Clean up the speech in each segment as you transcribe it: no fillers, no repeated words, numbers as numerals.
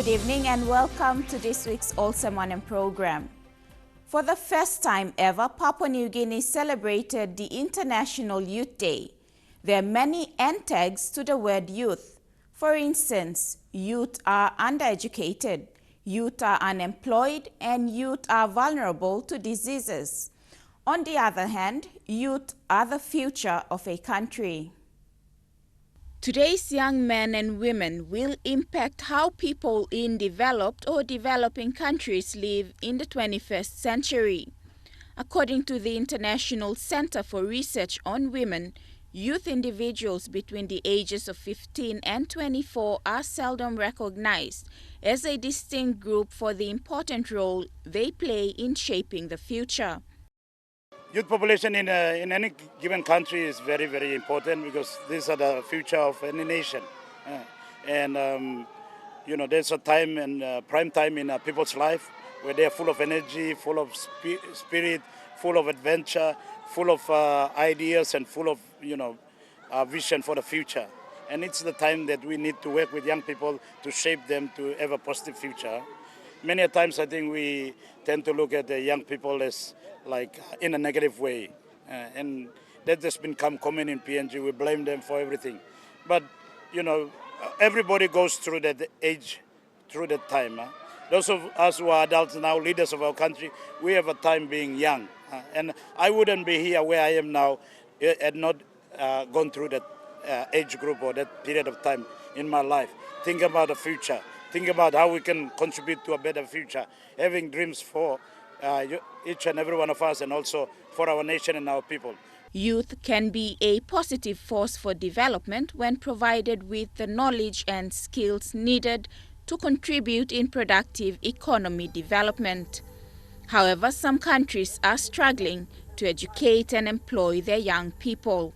Good evening and welcome to this week's Olsem Wanem program. For the first time ever, Papua New Guinea celebrated the International Youth Day. There are many end tags to the word youth. For instance, youth are undereducated, youth are unemployed, and youth are vulnerable to diseases. On the other hand, youth are the future of a country. Today's young men and women will impact how people in developed or developing countries live in the 21st century. According to the International Center for Research on Women, youth individuals between the ages of 15 and 24 are seldom recognized as a distinct group for the important role they play in shaping the future. Youth population in any given country is very, very important because these are the future of any nation. There's a time and prime time in people's life where they are full of energy, full of spirit, full of adventure, full of ideas and full of, vision for the future. And it's the time that we need to work with young people to shape them to have a positive future. Many times I think we tend to look at the young people as like in a negative way. And that has become common in PNG. We blame them for everything. But, everybody goes through that age, through that time. Those of us who are adults now, leaders of our country, we have a time being young. And I wouldn't be here where I am now had not gone through that age group or that period of time in my life. Think about the future. Think about how we can contribute to a better future, having dreams for each and every one of us and also for our nation and our people. Youth can be a positive force for development when provided with the knowledge and skills needed to contribute in productive economy development. However, some countries are struggling to educate and employ their young people.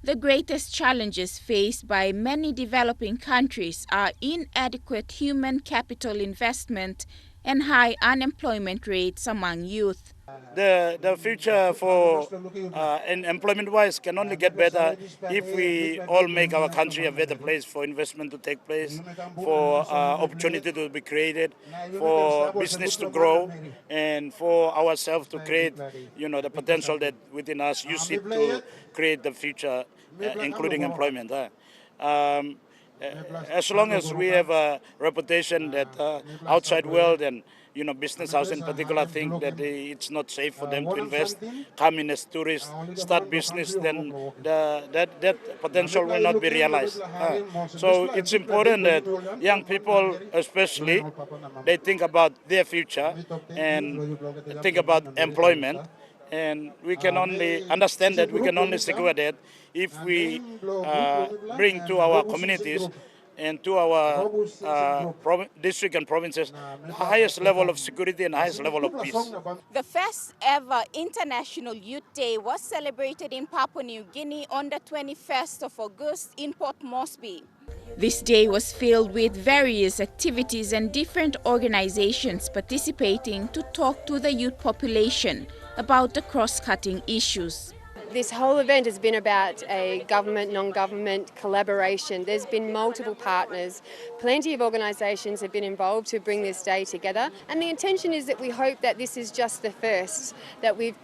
The greatest challenges faced by many developing countries are inadequate human capital investment and high unemployment rates among youth. The future for employment-wise can only get better if we all make our country a better place for investment to take place, for opportunity to be created, for business to grow, and for ourselves to create, the potential that within us use it to create the future, including employment. As long as we have a reputation that outside world and business house in particular think that it's not safe for them to invest, come in as tourists, start business, then that potential will not be realized. So it's important that young people especially, they think about their future and think about employment. And we can only understand that we can only secure that if we bring to our communities and to our district and provinces the highest level of security and highest level of peace. The first ever International Youth Day was celebrated in Papua New Guinea on the 21st of August in Port Moresby. This day was filled with various activities and different organizations participating to talk to the youth population about the cross-cutting issues. This whole event has been about a government, non-government collaboration. There's been multiple partners. Plenty of organisations have been involved to bring this day together. And the intention is that we hope that this is just the first, that we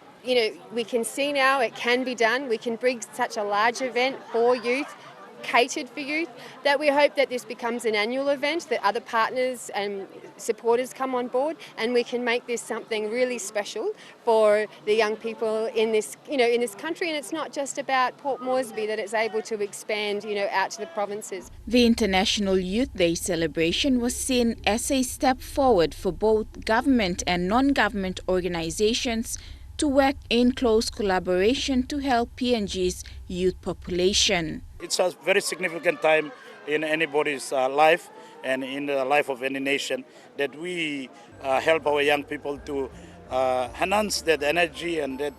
can see now it can be done. We can bring such a large event for youth, catered for youth, that we hope that this becomes an annual event, that other partners and supporters come on board, and we can make this something really special for the young people in this, in this country. And it's not just about Port Moresby, that it's able to expand, out to the provinces. The International Youth Day celebration was seen as a step forward for both government and non-government organizations to work in close collaboration to help PNG's youth population. It's a very significant time in anybody's life and in the life of any nation that we help our young people to enhance that energy and that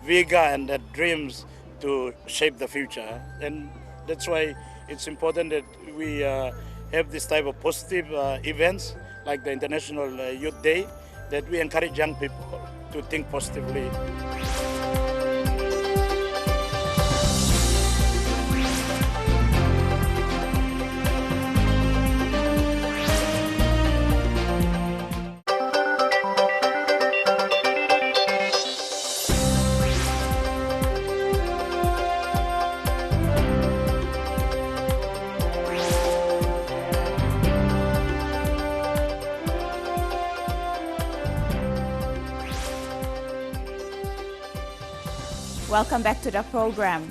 vigor and that dreams to shape the future. And that's why it's important that we have this type of positive events like the International Youth Day, that we encourage young people to think positively. Welcome back to the program.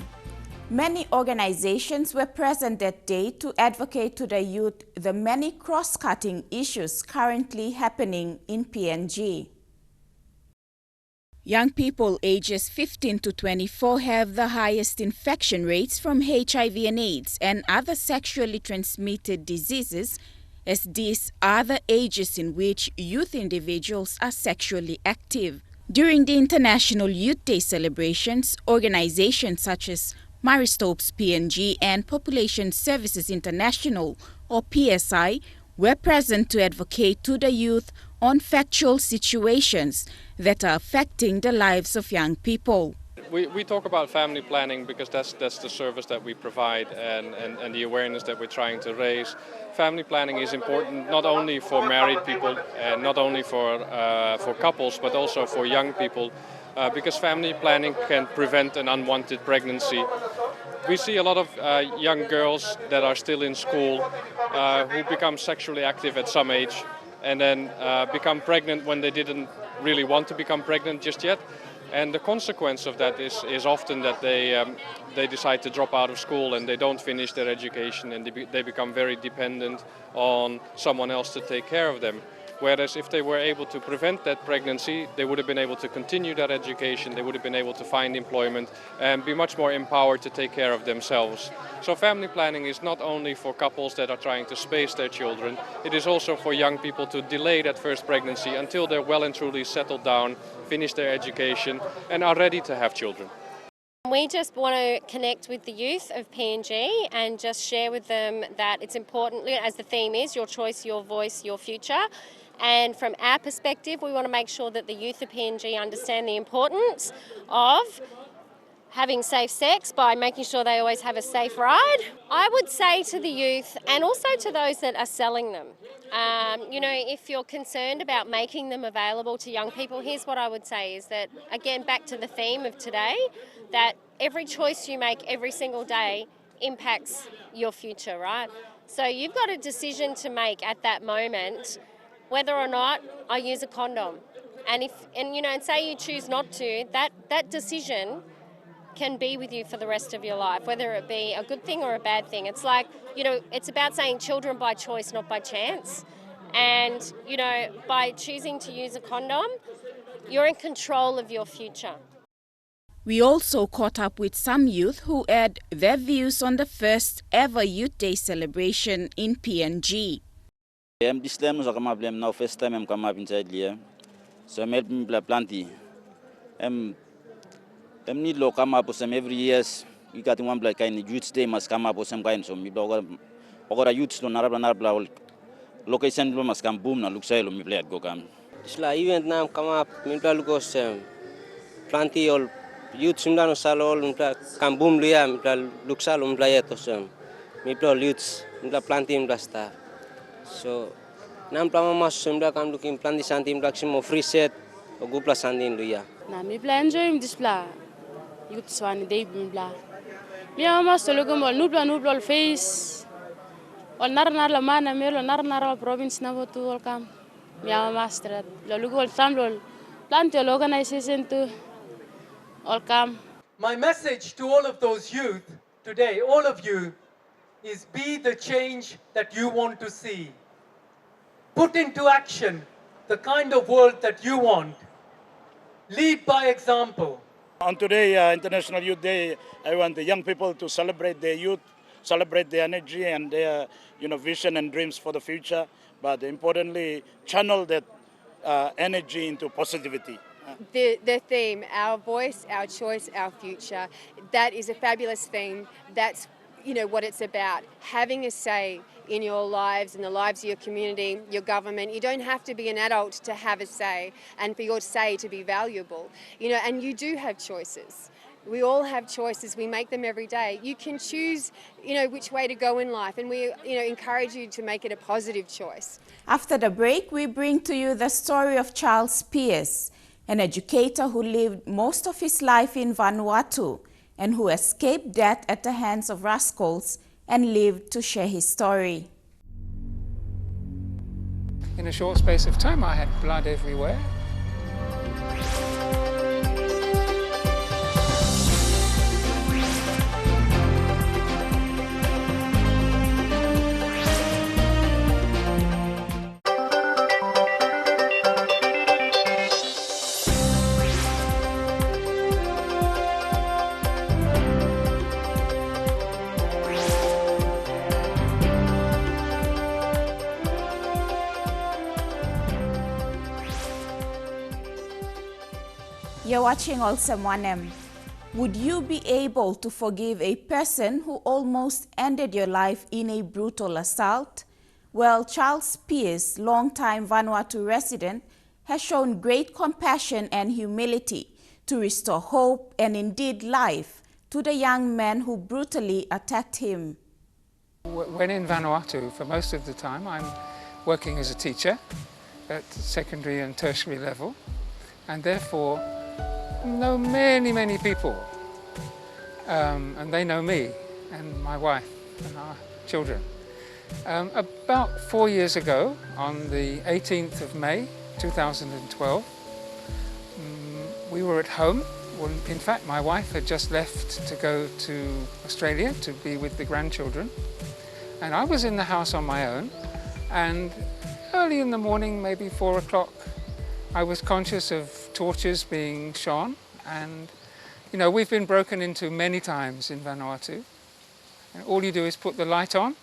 Many organizations were present that day to advocate to the youth the many cross-cutting issues currently happening in PNG. Young people ages 15 to 24 have the highest infection rates from HIV and AIDS and other sexually transmitted diseases, as these are the ages in which youth individuals are sexually active. During the International Youth Day celebrations, organizations such as Maristopes PNG and Population Services International, or PSI, were present to advocate to the youth on factual situations that are affecting the lives of young people. We talk about family planning because that's the service that we provide and the awareness that we're trying to raise. Family planning is important not only for married people and not only for couples, but also for young people, because family planning can prevent an unwanted pregnancy. We see a lot of young girls that are still in school who become sexually active at some age and then become pregnant when they didn't really want to become pregnant just yet. And the consequence of that is often that they decide to drop out of school and they don't finish their education and they become very dependent on someone else to take care of them. Whereas if they were able to prevent that pregnancy, they would have been able to continue that education, they would have been able to find employment and be much more empowered to take care of themselves. So family planning is not only for couples that are trying to space their children, it is also for young people to delay that first pregnancy until they're well and truly settled down, finish their education and are ready to have children. We just want to connect with the youth of PNG and just share with them that it's important, as the theme is, your choice, your voice, your future. And from our perspective, we want to make sure that the youth of PNG understand the importance of having safe sex by making sure they always have a safe ride. I would say to the youth and also to those that are selling them, if you're concerned about making them available to young people, here's what I would say is that, again, back to the theme of today, that every choice you make every single day impacts your future, right? So you've got a decision to make at that moment whether or not I use a condom. And say you choose not to, that decision can be with you for the rest of your life, whether it be a good thing or a bad thing. It's like, it's about saying children by choice, not by chance. And, by choosing to use a condom, you're in control of your future. We also caught up with some youth who had their views on the first ever Youth Day celebration in PNG. This time is now first time I'm come up inside here. So I'm helping plenty. Need to come up with some every year. We got one black kind of Youth Day must come up with some kind. So we do a youth to Narabla location must come boom na look say me play go come. This la event now come up mental go plenty all youth simdano salol mental come boom liya mental look salom play to some me play youths mental plenty mental star. So nam plama mas simda kam looking plenty santim maximum free set or go plus sandin liya. Na me play enjoy this play youths one day me play. Me mas to look mal nubla face. Ol nar la mana melo nar province na votu ol kam ya master lo lugo sam lo plant your organization to ol kam. My message to all of those youth today, all of you, is be the change that you want to see. Put into action the kind of world that you want. Lead by example. On today, International Youth Day, I want the young people to celebrate their youth, celebrate their energy and their vision and dreams for the future, but importantly, channel that energy into positivity. The theme, our voice, our choice, our future, that is a fabulous theme. That's what it's about, having a say in your lives and the lives of your community, your government. You don't have to be an adult to have a say and for your say to be valuable, and you do have choices. We all have choices. We make them every day. You can choose, which way to go in life, and we, encourage you to make it a positive choice. After the break, we bring to you the story of Charles Pierce, an educator who lived most of his life in Vanuatu and who escaped death at the hands of rascals and lived to share his story. In a short space of time, I had blood everywhere. You're watching Olsem Wanem. Would you be able to forgive a person who almost ended your life in a brutal assault? Well, Charles Pierce, longtime Vanuatu resident, has shown great compassion and humility to restore hope and indeed life to the young man who brutally attacked him. When in Vanuatu, for most of the time, I'm working as a teacher at secondary and tertiary level, and therefore know many people, and they know me and my wife and our children. About 4 years ago, on the 18th of May 2012, we were at home. Well, in fact, my wife had just left to go to Australia to be with the grandchildren, and I was in the house on my own, and early in the morning, maybe 4 o'clock, I was conscious of torches being shone, and you know, we've been broken into many times in Vanuatu, and all you do is put the light on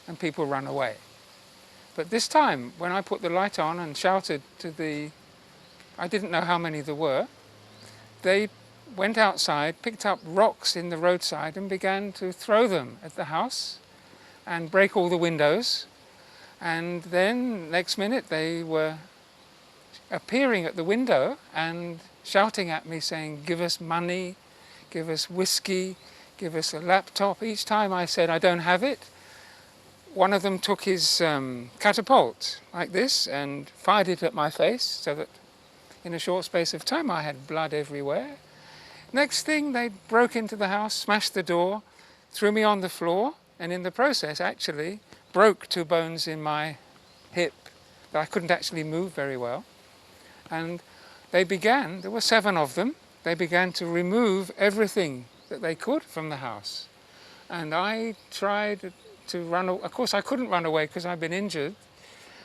and people run away. But this time, when I put the light on and shouted to I didn't know how many there were, they went outside, picked up rocks in the roadside and began to throw them at the house and break all the windows. And then next minute they were appearing at the window and shouting at me saying, "Give us money, give us whiskey, give us a laptop." Each time I said, "I don't have it." One of them took his catapult like this and fired it at my face, so that in a short space of time I had blood everywhere. Next thing, they broke into the house, smashed the door, threw me on the floor, and in the process actually broke 2 bones in my hip that I couldn't actually move very well. And they began, there were 7 of them, they began to remove everything that they could from the house. And I tried to run, of course I couldn't run away because I'd been injured,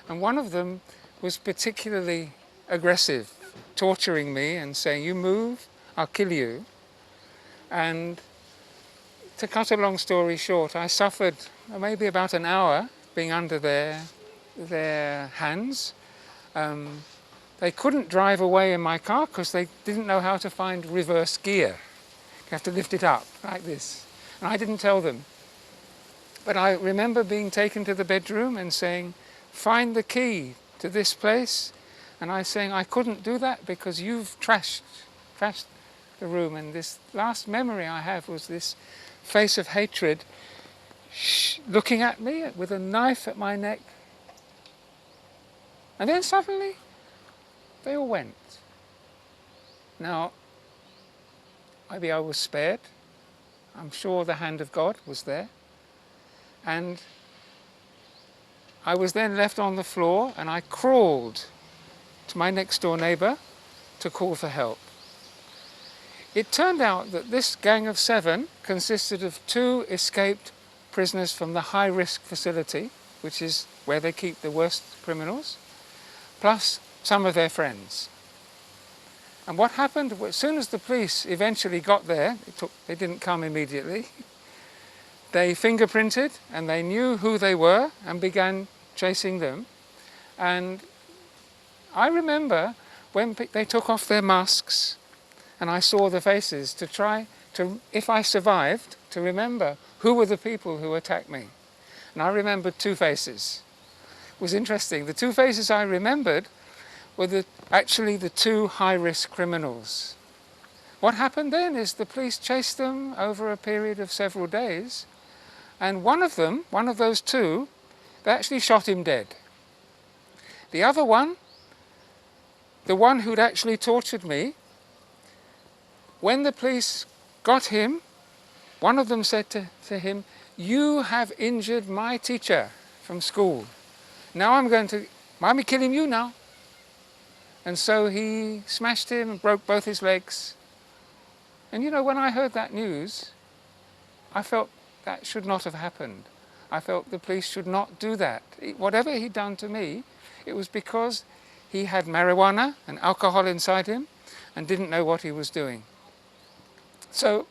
and one of them was particularly aggressive, torturing me and saying, "You move, I'll kill you." And to cut a long story short, I suffered maybe about an hour being under their hands. They couldn't drive away in my car because they didn't know how to find reverse gear. You have to lift it up like this. And I didn't tell them. But I remember being taken to the bedroom and saying, "Find the key to this place." And I saying, "I couldn't do that because you've trashed the room." And this last memory I have was this face of hatred looking at me with a knife at my neck. And then suddenly, they all went. Now, maybe I was spared. I'm sure the hand of God was there. And I was then left on the floor, and I crawled to my next door neighbour to call for help. It turned out that this gang of 7 consisted of 2 escaped prisoners from the high-risk facility, which is where they keep the worst criminals, plus some of their friends. And what happened, as soon as the police eventually got there, they didn't come immediately, they fingerprinted and they knew who they were and began chasing them. And I remember when they took off their masks and I saw the faces to try to, if I survived, to remember who were the people who attacked me. And I remembered 2 faces. It was interesting. The 2 faces I remembered were actually the 2 high-risk criminals. What happened then is the police chased them over a period of several days, and one of those 2, they actually shot him dead. The other one, the one who'd actually tortured me, when the police got him, one of them said to him, "You have injured my teacher from school. Now I'm going to kill him now." And so he smashed him and broke both his legs. And you know, when I heard that news, I felt that should not have happened. I felt the police should not do that. Whatever he'd done to me, it was because he had marijuana and alcohol inside him and didn't know what he was doing. So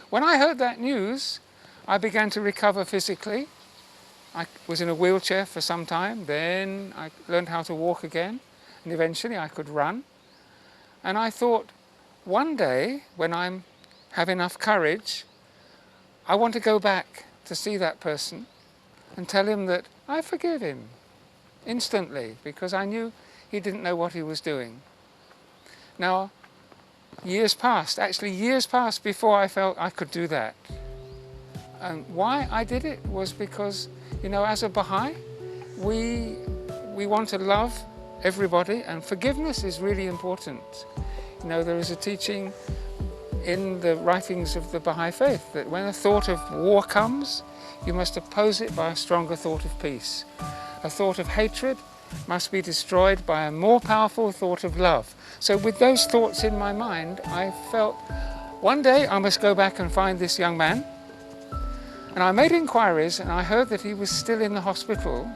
when I heard that news, I began to recover physically. I was in a wheelchair for some time, then I learned how to walk again, and eventually I could run. And I thought, one day, when I have enough courage, I want to go back to see that person and tell him that I forgive him instantly, because I knew he didn't know what he was doing. Now, years passed before I felt I could do that. And why I did it was because, you know, as a Baha'i, we want to love everybody, and forgiveness is really important. You know, there is a teaching in the writings of the Baha'i faith that when a thought of war comes, you must oppose it by a stronger thought of peace. A thought of hatred must be destroyed by a more powerful thought of love. So with those thoughts in my mind, I felt one day I must go back and find this young man. And I made inquiries, and I heard that he was still in the hospital.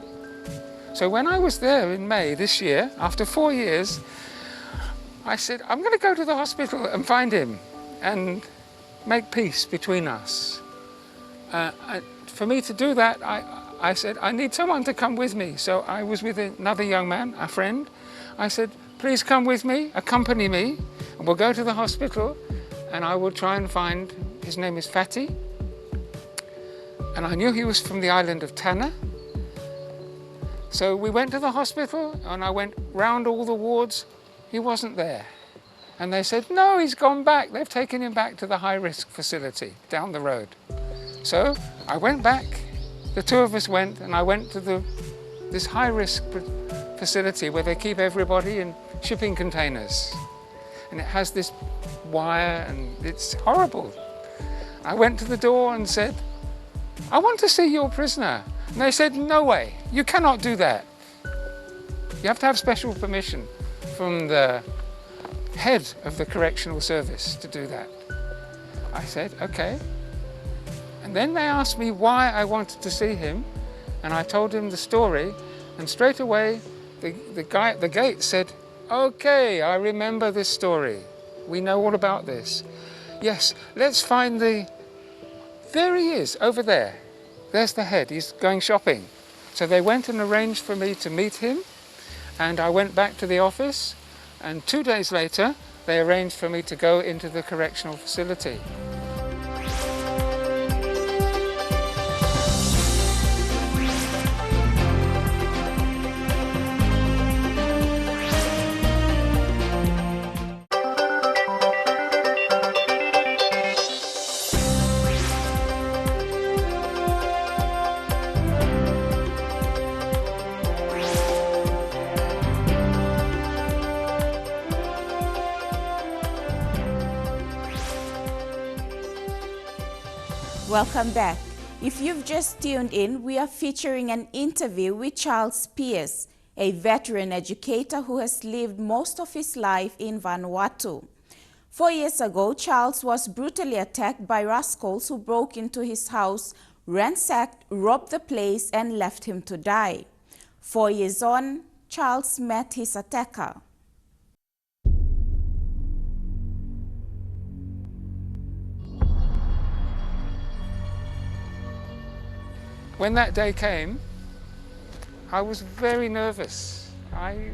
So when I was there in May this year, after 4 years, I said, I'm going to go to the hospital and find him and make peace between us. For me to do that, I said, I need someone to come with me. So I was with another young man, a friend. I said, please come with me, accompany me, and we'll go to the hospital, and I will try and find, his name is Fatih. And I knew he was from the island of Tanna. So we went to the hospital, and I went round all the wards. He wasn't there. And they said, no, he's gone back. They've taken him back to the high-risk facility down the road. So I went back, the two of us went, and I went to this high-risk facility where they keep everybody in shipping containers. And it has this wire, and it's horrible. I went to the door and said, I want to see your prisoner. And they said, no way, you cannot do that. You have to have special permission from the head of the correctional service to do that. I said, okay. And then they asked me why I wanted to see him, and I told him the story, and straight away the guy at the gate said, okay, I remember this story. We know all about this. Yes, let's find there he is, over there. There's the head, he's going shopping. So they went and arranged for me to meet him, and I went back to the office, and 2 days later, they arranged for me to go into the correctional facility. Welcome back. If you've just tuned in, we are featuring an interview with Charles Pierce, a veteran educator who has lived most of his life in Vanuatu. 4 years ago, Charles was brutally attacked by rascals who broke into his house, ransacked, robbed the place, and left him to die. 4 years on, Charles met his attacker. When that day came, I was very nervous. I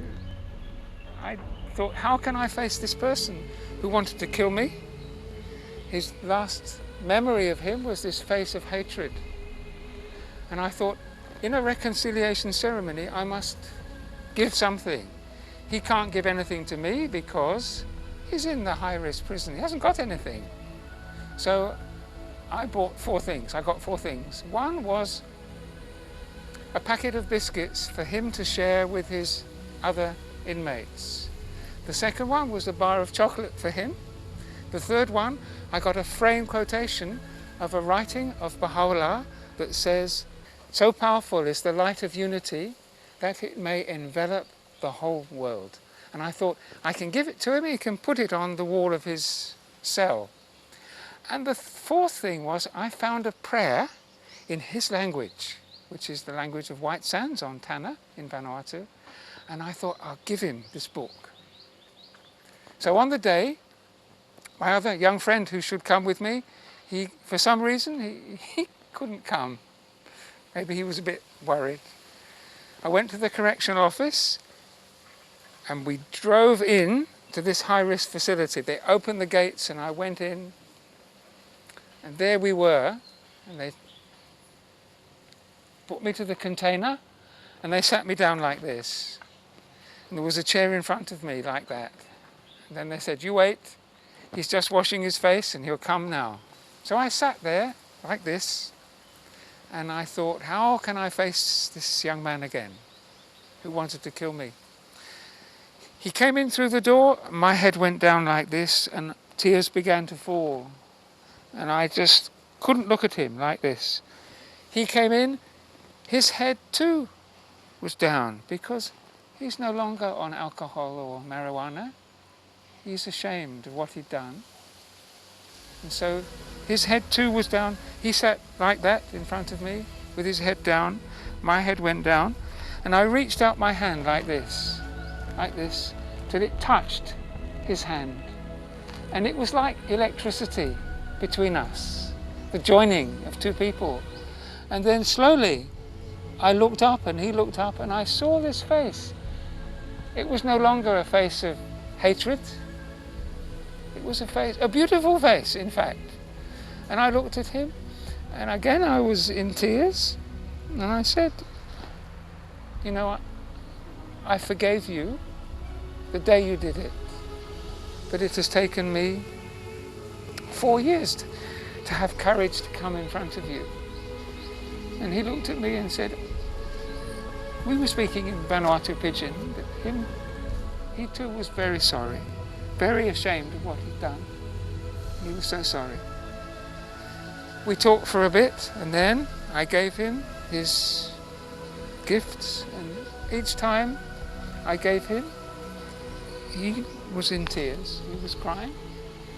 thought, how can I face this person who wanted to kill me? His last memory of him was this face of hatred. And I thought, in a reconciliation ceremony, I must give something. He can't give anything to me because he's in the high-risk prison. He hasn't got anything. So I bought 4 things. I got 4 things. One was a packet of biscuits for him to share with his other inmates. The second one was a bar of chocolate for him. The third one, I got a framed quotation of a writing of Baha'u'llah that says, so powerful is the light of unity that it may envelop the whole world. And I thought, I can give it to him, he can put it on the wall of his cell. And the fourth thing was, I found a prayer in his language, which is the language of White Sands on Tanna in Vanuatu. And I thought, I'll give him this book. So on the day, my other young friend who should come with me, for some reason, he couldn't come. Maybe he was a bit worried. I went to the correctional office, and we drove in to this high-risk facility. They opened the gates and I went in, and there we were, and they put me to the container and they sat me down like this. And there was a chair in front of me like that. And then they said, "You wait, he's just washing his face and he'll come now." So I sat there like this, and I thought, how can I face this young man again who wanted to kill me? He came in through the door, my head went down like this, and tears began to fall. And I just couldn't look at him like this. He came in, his head too was down, because he's no longer on alcohol or marijuana. He's ashamed of what he'd done. And so his head too was down. He sat like that in front of me with his head down. My head went down, and I reached out my hand like this, till it touched his hand. And it was like electricity between us, the joining of two people. And then slowly I looked up and he looked up, and I saw this face. It was no longer a face of hatred. It was a face, a beautiful face, in fact. And I looked at him, and again I was in tears, and I said, "You know, I forgave you the day you did it, but it has taken me 4 years to have courage to come in front of you." And he looked at me and said, we were speaking in Vanuatu Pidgin, but he too was very sorry, very ashamed of what he'd done. He was so sorry. We talked for a bit, and then I gave him his gifts, and each time I gave him, he was in tears, he was crying.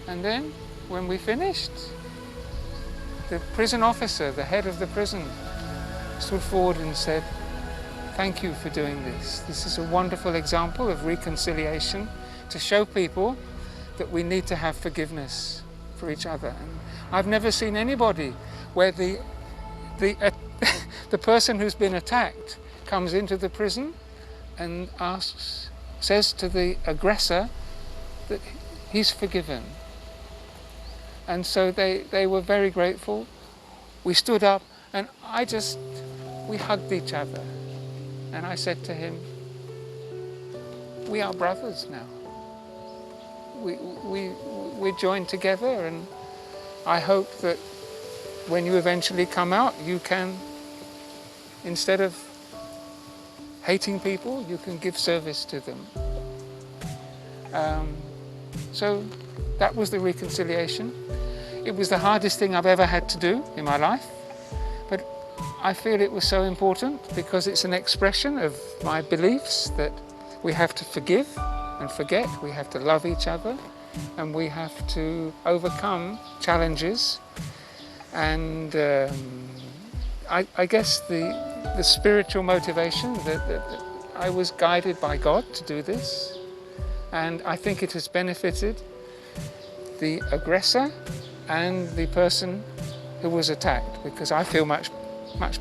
And then when we finished, the prison officer, the head of the prison, stood forward and said, "Thank you for doing this. This is a wonderful example of reconciliation to show people that we need to have forgiveness for each other." And I've never seen anybody where the person who's been attacked comes into the prison and says to the aggressor that he's forgiven. And so they were very grateful. We stood up, and we hugged each other. And I said to him, "We are brothers now. We're joined together, and I hope that when you eventually come out, you can, instead of hating people, you can give service to them." So that was the reconciliation. It was the hardest thing I've ever had to do in my life, but I feel it was so important because it's an expression of my beliefs that we have to forgive and forget, we have to love each other, and we have to overcome challenges. And I guess the spiritual motivation that I was guided by God to do this, and I think it has benefited the aggressor and the person who was attacked, because I feel much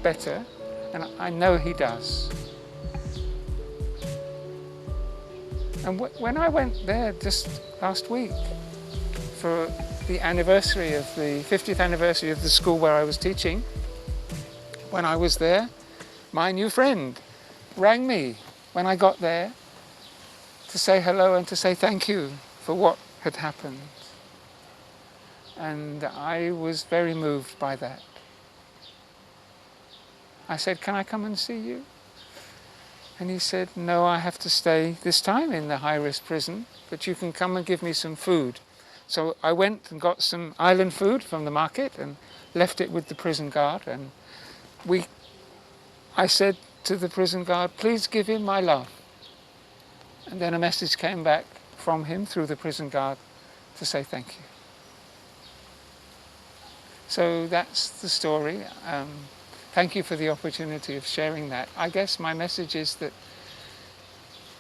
better, and I know he does. And when I went there just last week for the anniversary of the 50th anniversary of the school where I was teaching, when I was there, my new friend rang me when I got there to say hello and to say thank you for what had happened. And I was very moved by that. I said, "Can I come and see you?" And he said, "No, I have to stay this time in the high-risk prison, but you can come and give me some food." So I went and got some island food from the market and left it with the prison guard. And I said to the prison guard, "Please give him my love." And then a message came back from him through the prison guard to say thank you. So that's the story. Thank you for the opportunity of sharing that. I guess my message is that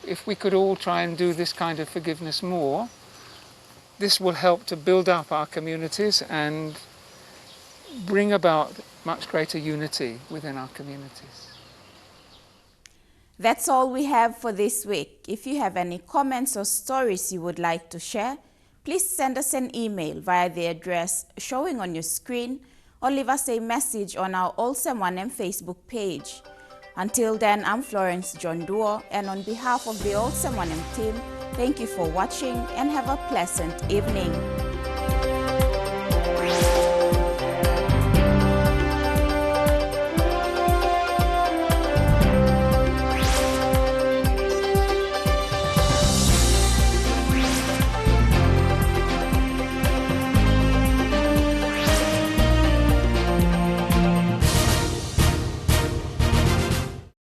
if we could all try and do this kind of forgiveness more, this will help to build up our communities and bring about much greater unity within our communities. That's all we have for this week. If you have any comments or stories you would like to share, please send us an email via the address showing on your screen or leave us a message on our Olsem Wanem Facebook page. Until then, I'm Florence John Duo, and on behalf of the Olsem Wanem team, thank you for watching and have a pleasant evening.